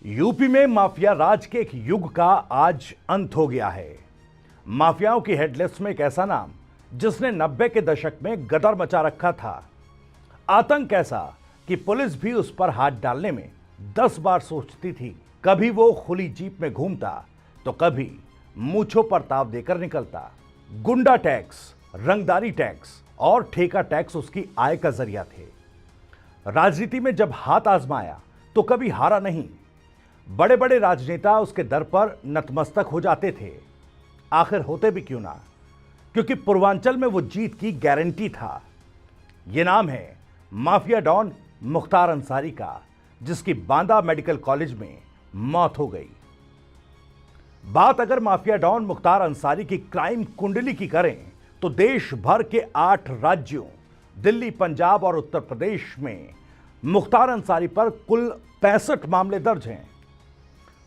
UP में mafia राज के एक युग का आज अंत हो गया है। माफियाओं की हेडलिस्ट में एक ऐसा नाम जिसने 90 के दशक में गदर मचा रखा था। आतंक ऐसा कि पुलिस भी उस पर हाथ डालने में 10 बार सोचती थी। कभी वो खुली जीप में घूमता तो कभी मूंछों पर ताव देकर निकलता। गुंडा टैक्स, रंगदारी टैक्स और ठेका टैक्स उसकी आय का जरिया थे। राजनीति में जब हाथ आजमाया तो कभी हारा नहीं। बड़े बड़े राजनेता उसके दर पर नतमस्तक हो जाते थे। आखिर होते भी क्यों ना, क्योंकि पूर्वांचल में वो जीत की गारंटी था। यह नाम है माफिया डॉन मुख्तार अंसारी का, जिसकी बांदा मेडिकल कॉलेज में मौत हो गई। बात अगर माफिया डॉन मुख्तार अंसारी की क्राइम कुंडली की करें तो देश भर के 8 राज्यों दिल्ली, पंजाब और उत्तर प्रदेश में मुख्तार अंसारी पर कुल 65 मामले दर्ज हैं।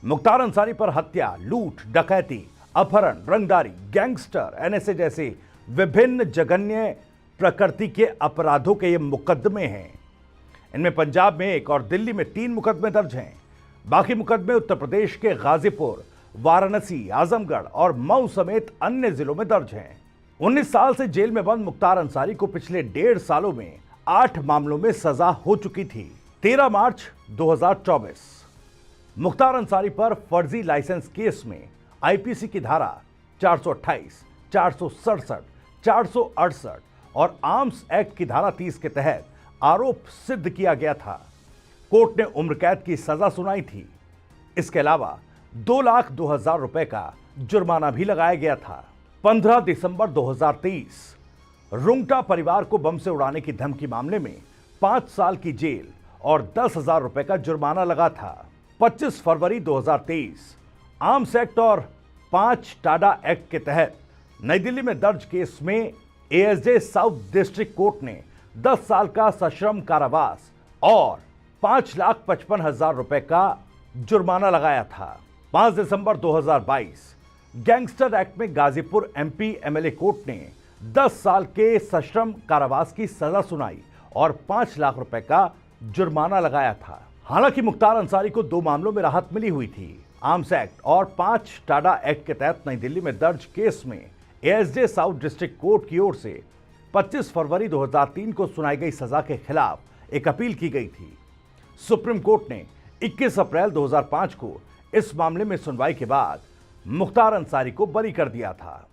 मुख्तार अंसारी पर हत्या, लूट, डकैती, अपहरण, रंगदारी, गैंगस्टर, एनएसए जैसे विभिन्न जघन्य प्रकृति के अपराधों के ये मुकदमे हैं। इनमें पंजाब में 1 और दिल्ली में 3 मुकदमे दर्ज हैं। बाकी मुकदमे उत्तर प्रदेश के गाजीपुर, वाराणसी, आजमगढ़ और मऊ समेत अन्य जिलों में दर्ज हैं। 19 साल से जेल में बंद मुख्तार अंसारी को पिछले 1.5 सालों में 8 मामलों में सजा हो चुकी थी। 13 मार्च 2024 मुख्तार अंसारी पर फर्जी लाइसेंस केस में आईपीसी की धारा 428, 467, 468 और आर्म्स एक्ट की धारा 30 के तहत आरोप सिद्ध किया गया था। कोर्ट ने उम्र कैद की सजा सुनाई थी। इसके अलावा 2,02,000 रुपए का जुर्माना भी लगाया गया था। 15 दिसंबर 2023 रुंगटा परिवार को बम से उड़ाने की धमकी मामले में 5 साल की जेल और 10,000 रुपए का जुर्माना लगा था। 25 फरवरी 2023 आर्म्स एक्ट और 5 टाडा एक्ट के तहत नई दिल्ली में दर्ज केस में एएसजे साउथ डिस्ट्रिक्ट कोर्ट ने 10 साल का सश्रम कारावास और 5,55,000 रुपए का जुर्माना लगाया था। 5 दिसंबर 2022 गैंगस्टर एक्ट में गाजीपुर एमपी एमएलए कोर्ट ने 10 साल के सश्रम कारावास की सजा सुनाई और 5 लाख रुपए का जुर्माना लगाया था। हालांकि मुख्तार अंसारी को 2 मामलों में राहत मिली हुई थी। आर्म्स एक्ट और 5 टाडा एक्ट के तहत नई दिल्ली में दर्ज केस में एएसजे साउथ डिस्ट्रिक्ट कोर्ट की ओर से 25 फरवरी 2003 को सुनाई गई सजा के खिलाफ एक अपील की गई थी। सुप्रीम कोर्ट ने 21 अप्रैल 2005 को इस मामले में सुनवाई के बाद मुख्तार अंसारी को बरी कर दिया था।